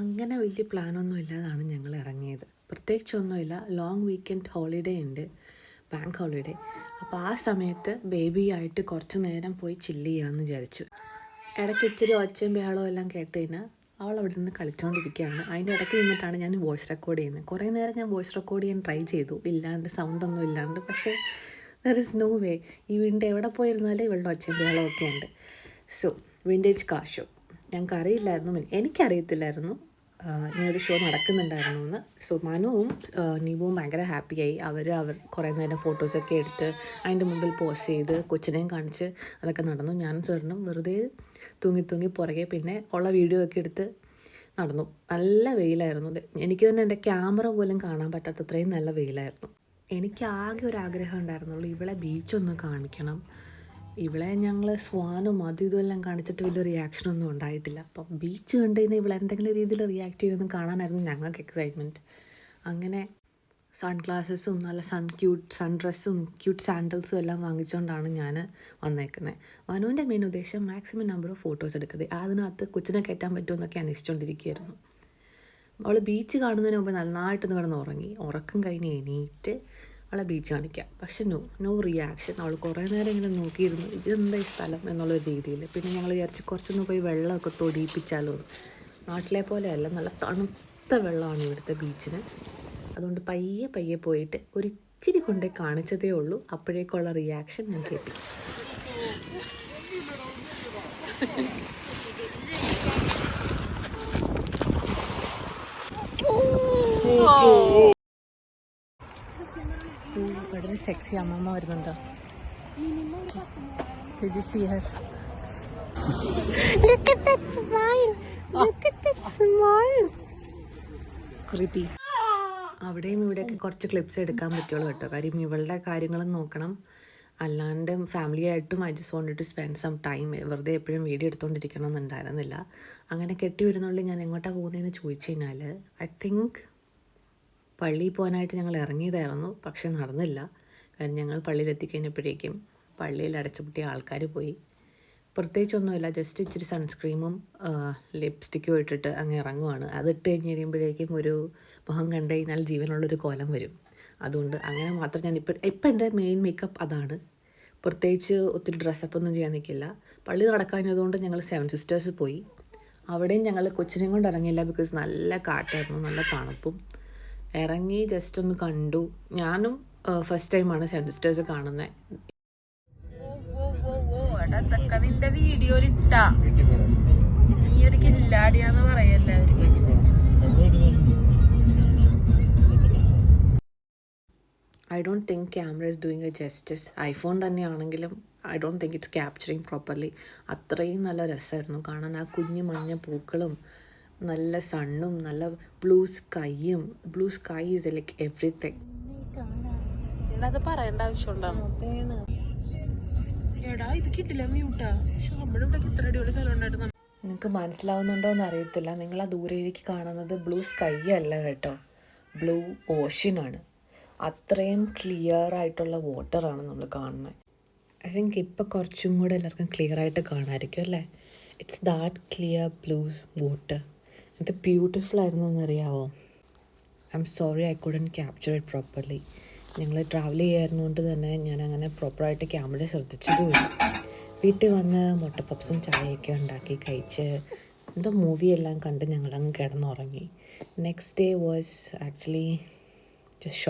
അങ്ങനെ വലിയ പ്ലാനൊന്നും ഇല്ലാതാണ് ഞങ്ങൾ ഇറങ്ങിയത്. പ്രത്യേകിച്ചൊന്നുമില്ല. ലോങ് വീക്കെൻഡ് ഹോളിഡേ ഉണ്ട്, ബാങ്ക് ഹോളിഡേ. അപ്പോൾ ആ സമയത്ത് ബേബിയായിട്ട് കുറച്ച് നേരം പോയി ചില്ല് ചെയ്യാമെന്ന് വിചാരിച്ചു. ഇടയ്ക്ക് ഇച്ചിരി ഒച്ചയും ബഹളവും എല്ലാം കേട്ട് കഴിഞ്ഞാൽ അവൾ അവിടെ നിന്ന് കളിച്ചുകൊണ്ടിരിക്കുകയാണ്. അതിൻ്റെ ഇടയ്ക്ക് നിന്നിട്ടാണ് ഞാൻ വോയിസ് റെക്കോർഡ് ചെയ്യുന്നത്. കുറേ നേരം ഞാൻ വോയിസ് റെക്കോർഡ് ചെയ്യാൻ ട്രൈ ചെയ്തു, ഇല്ലാണ്ട് സൗണ്ടൊന്നും ഇല്ലാണ്ട്. പക്ഷേ ദർ ഇസ് നോ വേ. ഈ വീടിൻ്റെ എവിടെ പോയിരുന്നാലും ഇവളുടെ ഒച്ചയും ബഹളമൊക്കെ ഉണ്ട്. സോ വിൻറ്റേജ് കാർ ഷോ ഞങ്ങൾക്ക് അറിയില്ലായിരുന്നു, എനിക്കറിയത്തില്ലായിരുന്നു ഇങ്ങനൊരു ഷോ നടക്കുന്നുണ്ടായിരുന്നു എന്ന്. സോ മനുവും നീവും ഭയങ്കര ഹാപ്പിയായി. അവർ കുറേ നേരം ഫോട്ടോസൊക്കെ എടുത്ത് അതിൻ്റെ മുമ്പിൽ പോസ്റ്റ് ചെയ്ത് കൊച്ചിനെയും കാണിച്ച് അതൊക്കെ നടന്നു. ഞാനും സാറിനും വെറുതെ തൂങ്ങി പുറകെ പിന്നെ ഉള്ള വീഡിയോ ഒക്കെ എടുത്ത് നടന്നു. നല്ല വെയിലായിരുന്നു. എനിക്ക് തന്നെ എൻ്റെ ക്യാമറ പോലും കാണാൻ പറ്റാത്തത്രയും നല്ല വെയിലായിരുന്നു. എനിക്ക് ആകെ ഒരു ആഗ്രഹം ഉണ്ടായിരുന്നുള്ളൂ, ഇവളെ ബീച്ചൊന്ന് കാണിക്കണം. ഇവളെ ഞങ്ങൾ സ്വാനും അതും ഇതുമെല്ലാം കാണിച്ചിട്ട് വലിയ റിയാക്ഷനൊന്നും ഉണ്ടായിട്ടില്ല. അപ്പം ബീച്ച് കണ്ടു കഴിഞ്ഞാൽ ഇവളെ എന്തെങ്കിലും രീതിയിൽ റിയാക്ട് ചെയ്യുമെന്ന് കാണാനായിരുന്നു ഞങ്ങൾക്ക് എക്സൈറ്റ്മെൻറ്റ്. അങ്ങനെ സൺ ഗ്ലാസസും നല്ല സൺ ഡ്രസ്സും ക്യൂട്ട് സാൻഡൽസും എല്ലാം വാങ്ങിച്ചുകൊണ്ടാണ് ഞാൻ വന്നേക്കുന്നത്. മനുവിൻ്റെ മെയിൻ ഉദ്ദേശം മാക്സിമം നമ്പർ ഓഫ് ഫോട്ടോസ് എടുക്കുന്നത്. അതിനകത്ത് കൊച്ചിനെ കയറ്റാൻ പറ്റുമെന്നൊക്കെ അന്വേഷിച്ചുകൊണ്ടിരിക്കുകയായിരുന്നു. അവൾ ബീച്ച് കാണുന്നതിന് മുമ്പ് നന്നായിട്ടൊന്ന് കിടന്ന് ഉറങ്ങി. ഉറക്കം കഴിഞ്ഞ് എണീറ്റ് അവളെ ബീച്ച് കാണിക്കാം. പക്ഷെ നോ റിയാക്ഷൻ. അവൾ കുറേ നേരം ഇങ്ങനെ നോക്കിയിരുന്നു, ഇതെന്താ ഈ സ്ഥലം എന്നുള്ള രീതിയിൽ. പിന്നെ ഞങ്ങൾ വിചാരിച്ച് കുറച്ചൊന്ന് പോയി വെള്ളമൊക്കെ തൊടിയിപ്പിച്ചാലോ. നാട്ടിലെ പോലെയല്ല, നല്ല തണുത്ത വെള്ളമാണ് ഇവിടുത്തെ ബീച്ചിന്. അതുകൊണ്ട് പയ്യെ പോയിട്ട് ഒരിച്ചിരി കൊണ്ടേ കാണിച്ചതേ ഉള്ളൂ. അപ്പോഴേക്കുള്ള റിയാക്ഷൻ ഞാൻ കേട്ടു. വളരെ സെക്സി അമ്മമ്മ വരുന്നുണ്ടോ? Did you see her? Look at that smile. Look at that smile. Creepy. അവിടെയും ഇവിടെയൊക്കെ കുറച്ച് ക്ലിപ്സ് എടുക്കാൻ പറ്റുള്ളൂ കേട്ടോ. കാര്യം ഇവളുടെ കാര്യങ്ങളും നോക്കണം. അല്ലാണ്ട് ഫാമിലിയായിട്ടും I just wanted to spend some time. വെറുതെ എപ്പോഴും വീഡിയോ എടുത്തുകൊണ്ടിരിക്കണം എന്നുണ്ടായിരുന്നില്ല. അങ്ങനെ കെട്ടി വരുന്നുള്ളിൽ ഞാൻ എങ്ങോട്ടാണ് പോകുന്നതെന്ന് ചോദിച്ചു കഴിഞ്ഞാൽ ഐ തിങ്ക് പള്ളിയിൽ പോകാനായിട്ട് ഞങ്ങൾ ഇറങ്ങിയതായിരുന്നു. പക്ഷെ നടന്നില്ല. കാരണം ഞങ്ങൾ പള്ളിയിൽ എത്തിക്കഴിഞ്ഞപ്പോഴേക്കും പള്ളിയിൽ അടച്ചുപൂട്ടിയ ആൾക്കാർ പോയി. പ്രത്യേകിച്ചൊന്നുമില്ല, ജസ്റ്റ് ഇച്ചിരി സൺസ്ക്രീമും ലിപ്സ്റ്റിക്കും ഇട്ടിട്ട് അങ്ങ് ഇറങ്ങുവാണ്. അതിട്ട് കഴിഞ്ഞ് കഴിയുമ്പോഴേക്കും ഒരു മുഖം കണ്ടു കഴിഞ്ഞാൽ ജീവനുള്ളൊരു കോലം വരും. അതുകൊണ്ട് അങ്ങനെ മാത്രം ഞാൻ ഇപ്പം എൻ്റെ മെയിൻ മേക്കപ്പ് അതാണ്. പ്രത്യേകിച്ച് ഒത്തിരി ഡ്രസ്സപ്പൊന്നും ചെയ്യാൻ നിൽക്കില്ല. പള്ളി നടക്കാഞ്ഞതുകൊണ്ട് ഞങ്ങൾ 7 സിസ്റ്റേഴ്സ് പോയി. അവിടെയും ഞങ്ങൾ കൊച്ചിനെയും കൊണ്ട് ഇറങ്ങിയില്ല, ബിക്കോസ് നല്ല കാറ്റായിരുന്നു, നല്ല തണുപ്പും. ഇറങ്ങി ജസ്റ്റ് ഒന്ന് കണ്ടു. ഞാനും ഫസ്റ്റ് ടൈമാണ് 7 സിസ്റ്റേഴ്സ് കാണുന്നത്. നിന്റെ വീഡിയോയിലിട്ടാ നീ ഒരു കില്ലാടിയാന്ന് പറയല്ലേ. I don't think camera is doing a justice. IPhone തന്നെയാണെങ്കിലും I don't think it's capturing properly. അത്രയും നല്ല രസമായിരുന്നു കാണാൻ. ആ കുഞ്ഞു മഞ്ഞ പൂക്കളും നല്ല സണ്ണും നല്ല ബ്ലൂ സ്കൈയും. Blue sky is like everything. അത് പറയേണ്ട ആവശ്യമുണ്ടാവും. എടാ ഇത് കിട്ടില്ല മ്യൂട്ടാ. പക്ഷെ നമ്മുടെ ഇവിടെ ഇത്ര അടിപൊളി സ്ഥലം ഉണ്ടായിരുന്നു. നിങ്ങൾക്ക് മനസ്സിലാവുന്നുണ്ടോ എന്ന് അറിയത്തില്ല. നിങ്ങൾ ആ ദൂരേക്ക് കാണുന്നത് ബ്ലൂ സ്കൈ അല്ല കേട്ടോ, ബ്ലൂ ഓഷ്യനാണ്. അത്രയും ക്ലിയർ ആയിട്ടുള്ള വാട്ടറാണ് നമ്മൾ കാണുന്നത്. ഐ തിങ്ക് ഇപ്പോൾ കുറച്ചും കൂടെ എല്ലാവർക്കും ക്ലിയർ ആയിട്ട് കാണാമായിരിക്കും അല്ലേ. It's that clear blue water. എന്ത് ബ്യൂട്ടിഫുൾ ആയിരുന്നു എന്നറിയാവോ. I'm sorry I couldn't capture it properly. ഞങ്ങൾ ട്രാവൽ ചെയ്യായിരുന്നുകൊണ്ട് തന്നെ ഞാൻ അങ്ങനെ പ്രോപ്പറായിട്ട് ക്യാമറ ശ്രദ്ധിച്ചതുമില്ല. വീട്ടിൽ വന്ന് മുട്ടപ്പപ്സും ചായയൊക്കെ ഉണ്ടാക്കി കഴിച്ച് എന്തോ മൂവിയെല്ലാം കണ്ട് ഞങ്ങളങ്ങ് കിടന്നുറങ്ങി. Next day was actually just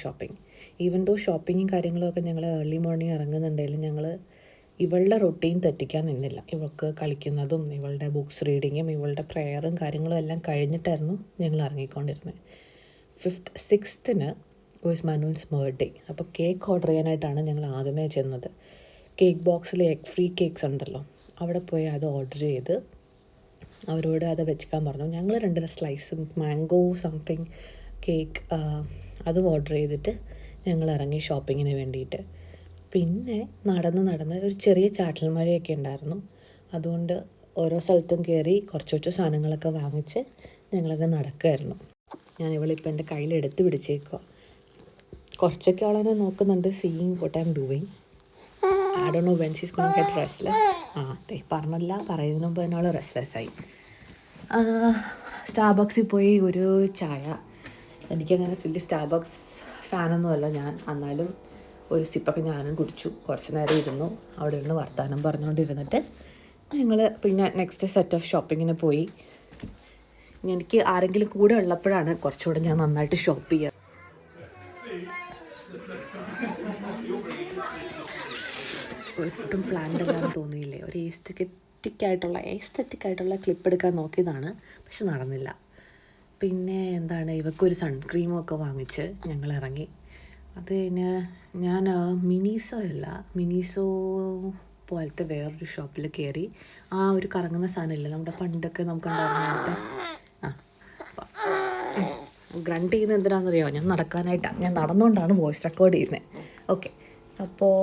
shopping. Even though ഷോപ്പിങ്ങും കാര്യങ്ങളൊക്കെ ഞങ്ങൾ ഏർലി മോർണിംഗ് ഇറങ്ങുന്നുണ്ടെങ്കിലും ഞങ്ങൾ ഇവളുടെ റൊട്ടീൻ തെറ്റിക്കാൻ നിന്നില്ല. ഇവൾക്ക് കളിക്കുന്നതും ഇവളുടെ ബുക്സ് റീഡിങ്ങും ഇവളുടെ പ്രെയറും കാര്യങ്ങളും എല്ലാം കഴിഞ്ഞിട്ടായിരുന്നു ഞങ്ങൾ ഇറങ്ങിക്കൊണ്ടിരുന്നത്. 5th 6th വാസ് മനുവിൻസ് ബർത്ത്ഡേ. അപ്പോൾ കേക്ക് ഓർഡർ ചെയ്യാനായിട്ടാണ് ഞങ്ങൾ ആദ്യമേ ചെന്നത്. കേക്ക് ബോക്സിൽ എഗ് ഫ്രീ കേക്ക്സ് ഉണ്ടല്ലോ, അവിടെ പോയി അത് ഓർഡർ ചെയ്ത് അവരോട് അത് വെച്ചിക്കാൻ പറഞ്ഞു. ഞങ്ങൾ 2 സ്ലൈസും മാംഗോ സംതിങ് കേക്ക് അതും ഓർഡർ ചെയ്തിട്ട് ഞങ്ങൾ ഇറങ്ങി ഷോപ്പിങ്ങിന് വേണ്ടിയിട്ട്. പിന്നെ നടന്ന് ഒരു ചെറിയ ചാറ്റൽ മഴയൊക്കെ ഉണ്ടായിരുന്നു. അതുകൊണ്ട് ഓരോ സ്ഥലത്തും കയറി കുറച്ച് സാധനങ്ങളൊക്കെ വാങ്ങിച്ച് ഞങ്ങളൊക്കെ നടക്കുമായിരുന്നു. ഞാൻ ഇവളിപ്പോൾ എൻ്റെ കയ്യിൽ എടുത്ത് പിടിച്ചേക്കുക. കുറച്ചൊക്കെ അവളെന്നെ നോക്കുന്നുണ്ട്, seeing what I am doing. I don't know when she's gonna get restless. പറഞ്ഞില്ല, പറയുന്നതിന് മുമ്പ് തന്നെ അവൾ റെസ്റ്റ്ലെസ് ആയി. സ്റ്റാർബക്സിൽ പോയി ഒരു ചായ. എനിക്കങ്ങനെ വലിയ സ്റ്റാർബക്സ് ഫാനൊന്നുമല്ല ഞാൻ, എന്നാലും ഒരു സിപ്പൊക്കെ ഞാനും കുടിച്ചു. കുറച്ച് നേരം ഇരുന്നു, അവിടെ ഇരുന്ന് വർത്തമാനം പറഞ്ഞുകൊണ്ടിരുന്നിട്ട് ഞങ്ങൾ പിന്നെ നെക്സ്റ്റ് സെറ്റ് ഓഫ് ഷോപ്പിങ്ങിന് പോയി. എനിക്ക് ആരെങ്കിലും കൂടെ ഉള്ളപ്പോഴാണ് കുറച്ചുകൂടെ ഞാൻ നന്നായിട്ട് ഷോപ്പ് ചെയ്യുക. ഒട്ടും പ്ലാൻഡ് എല്ലാം തോന്നിയില്ലേ, ഒരു ഏസ്തറ്റിക് ആയിട്ടുള്ള ക്ലിപ്പ് എടുക്കാൻ നോക്കിയതാണ്, പക്ഷെ നടന്നില്ല. പിന്നെ എന്താണ്, ഇവക്കൊരു സൺസ്ക്രീമും ഒക്കെ വാങ്ങിച്ച് ഞങ്ങൾ ഇറങ്ങി. അത് കഴിഞ്ഞ് ഞാൻ മിനിസോ പോലത്തെ വേറൊരു ഷോപ്പിൽ കയറി. ആ ഒരു കറങ്ങുന്ന സാധനമില്ല, നമ്മുടെ പണ്ടൊക്കെ നമുക്കുണ്ടായിരുന്ന ഗ്രണ്ട് ചെയ്യുന്നത് എന്തിനാണെന്നറിയോ, ഞാൻ നടക്കാനായിട്ടാണ്. ഞാൻ നടന്നുകൊണ്ടാണ് വോയിസ് റെക്കോർഡ് ചെയ്യുന്നത്. ഓക്കെ, അപ്പോൾ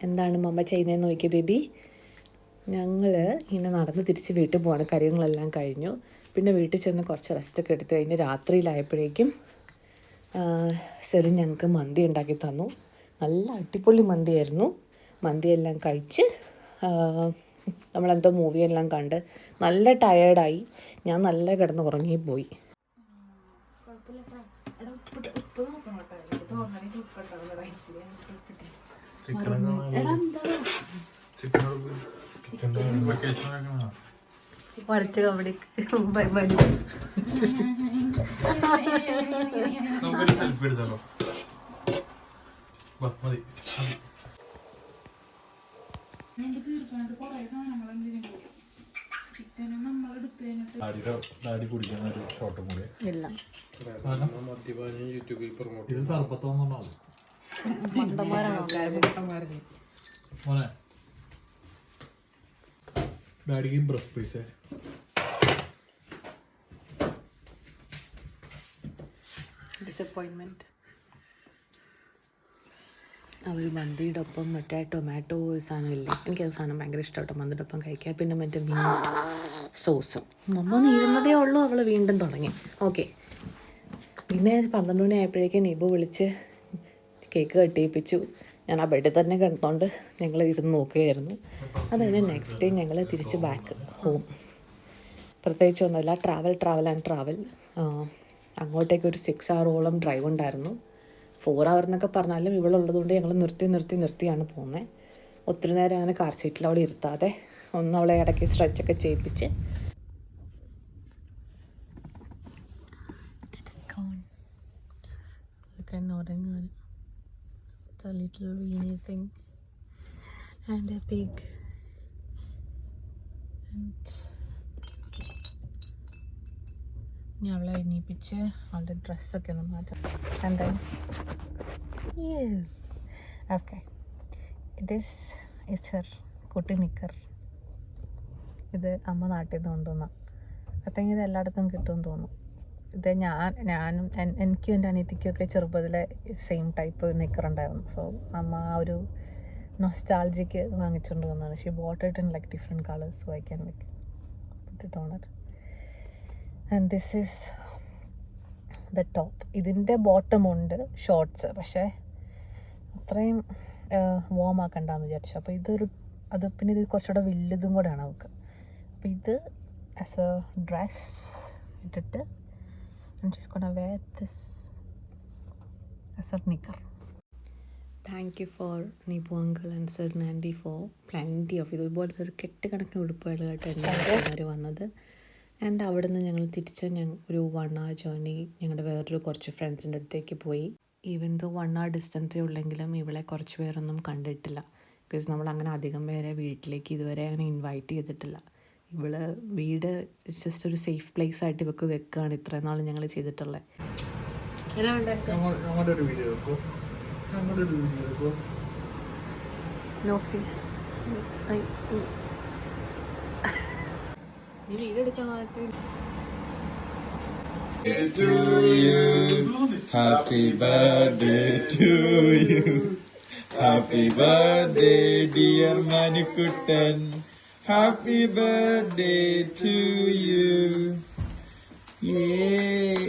എന്താണ് മമ്മ ചെയ്യുന്നതെന്ന് നോക്കിയ ബേബി. ഞങ്ങൾ ഇങ്ങനെ നടന്ന് തിരിച്ച് വീട്ടിൽ പോവാണ്. കാര്യങ്ങളെല്ലാം കഴിഞ്ഞു. പിന്നെ വീട്ടിൽ ചെന്ന് കുറച്ച് റെസ്റ്റൊക്കെ എടുത്ത് കഴിഞ്ഞ് രാത്രിയിലായപ്പോഴേക്കും സെറിൻ ഞങ്ങൾക്ക് മന്തി ഉണ്ടാക്കി തന്നു. നല്ല അടിപൊളി മന്തിയായിരുന്നു. മന്തിയെല്ലാം കഴിച്ച് നമ്മളെന്തോ മൂവിയെല്ലാം കണ്ട് നല്ല ടയേർഡായി. ഞാൻ നല്ല കിടന്ന് ഉറങ്ങിപ്പോയി. ഇത് സർപ്പത്തോന്നോ ഡാഡിക്ക് ബ്രസ്റ്റ് പീസ് ഡിസപ്പോയിൻമെൻറ്റ്. അവർ മന്തിയുടെ ഒപ്പം മറ്റേ ടൊമാറ്റോ സാധനമില്ലേ, എനിക്കത് സാധനം ഭയങ്കര ഇഷ്ടമാട്ടോ മന്തിയുടെ ഒപ്പം കഴിക്കാൻ. പിന്നെ മറ്റേ മീറ്റ് സോസും. നമ്മൾ നീരുന്നതേ ഉള്ളൂ, അവൾ വീണ്ടും തുടങ്ങി. ഓക്കെ, പിന്നെ 12 മണി ആയപ്പോഴേക്കും നീബു വിളിച്ച് കേക്ക് കട്ടിയിപ്പിച്ചു. ഞാൻ ആ ബെഡിൽ തന്നെ കിടന്നുകൊണ്ട് ഞങ്ങൾ ഇരുന്ന് നോക്കുകയായിരുന്നു. അത് കഴിഞ്ഞ് നെക്സ്റ്റ് ഡേ ഞങ്ങൾ തിരിച്ച് ബാക്ക് ഹോം. പ്രത്യേകിച്ചൊന്നുമില്ല, ട്രാവൽ. അങ്ങോട്ടേക്ക് ഒരു 6 hour ഡ്രൈവ് ഉണ്ടായിരുന്നു. 4 hour എന്നൊക്കെ പറഞ്ഞാലും ഇവളുള്ളതുകൊണ്ട് ഞങ്ങൾ നിർത്തിയാണ് പോകുന്നത്. ഒത്തിരി നേരം അങ്ങനെ കാർ സീറ്റിൽ അവിടെ ഇരുത്താതെ ഒന്ന് അവളെ ഇടയ്ക്ക് സ്ട്രെച്ചൊക്കെ ചെയ്യിപ്പിച്ച് ഉറങ്ങാൻ. A little weeny thing and a pig and ഇനി അവളെ എണീപ്പിച്ച് അവളുടെ ഡ്രസ്സൊക്കെ ഒന്ന് മാറ്റാം. And then okay, this is her കുട്ടി നിക്കർ. ഇത് അമ്മ നാട്ടിൽ നിന്ന് കൊണ്ടുവന്ന. അത്തെങ്കിൽ ഇത് എല്ലായിടത്തും കിട്ടുമെന്ന് തോന്നുന്നു. ഇത് ഞാനും എനിക്കും എൻ്റെ അനിയത്തിക്കൊക്കെ ചെറുപ്പത്തിലെ സെയിം ടൈപ്പ് നിക്കറുണ്ടായിരുന്നു. സോ അമ്മ ആ ഒരു നൊസ്റ്റാൾജിക്ക് വാങ്ങിച്ചുകൊണ്ട് വന്നതാണ്. She boat it in like different colours, so I can like put it on it. And this is the top. ഇതിൻ്റെ ബോട്ടം ഉണ്ട് ഷോർട്ട്സ്, പക്ഷേ അത്രയും വാം ആക്കണ്ടെന്ന് വിചാരിച്ചു. അപ്പോൾ പിന്നെ ഇത് കുറച്ചുകൂടെ വലുതും കൂടെയാണ് അവൾക്ക്. അപ്പോൾ ഇത് ആസ് എ ഡ്രസ് ഇട്ടിട്ട് and she's gonna wear this as a knicker. Thank you for Nibu uncle and Sir Nandi for plenty of ഇതുപോലത്തെ ഒരു കെട്ടുകണക്കിന് ഉടുപ്പുകളായിട്ട് എൻ്റെ വന്നത്. ആൻഡ് അവിടെ നിന്ന് ഞങ്ങൾ തിരിച്ച് ഒരു 1 hour ജേർണി ഞങ്ങളുടെ വേറൊരു കുറച്ച് ഫ്രണ്ട്സിൻ്റെ അടുത്തേക്ക് പോയി. ഈവൻ ദോ 1 hour ഡിസ്റ്റൻസേ ഉള്ളെങ്കിലും ഇവളെ കുറച്ച് പേരൊന്നും കണ്ടിട്ടില്ല. ബിക്കോസ് നമ്മൾ അങ്ങനെ അധികം പേരെ വീട്ടിലേക്ക് ഇതുവരെ അങ്ങനെ ഇൻവൈറ്റ് ചെയ്തിട്ടില്ല. ഇവള് വീട് ജസ്റ്റ് ഒരു സേഫ് പ്ലേസ് ആയിട്ട് ഇവക്ക് വെക്കുകയാണ് ഇത്രയും നാൾ ഞങ്ങൾ ചെയ്തിട്ടുള്ളത്. Happy birthday to you. Happy birthday, dear Manikuttan. Happy birthday to you. Yay.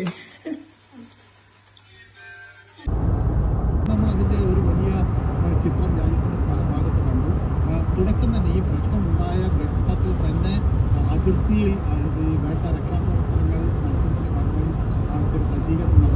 നമ്മളതിൻ്റെ ഒരു വലിയ ചിത്രം രാജ്യത്തിൻ്റെ പല ഭാഗത്ത് കണ്ടു. തുടക്കം തന്നെ ഈ പ്രശ്നമുണ്ടായ ഘട്ടത്തിൽ തന്നെ അതിർത്തിയിൽ ഈ വേട്ട ठीक है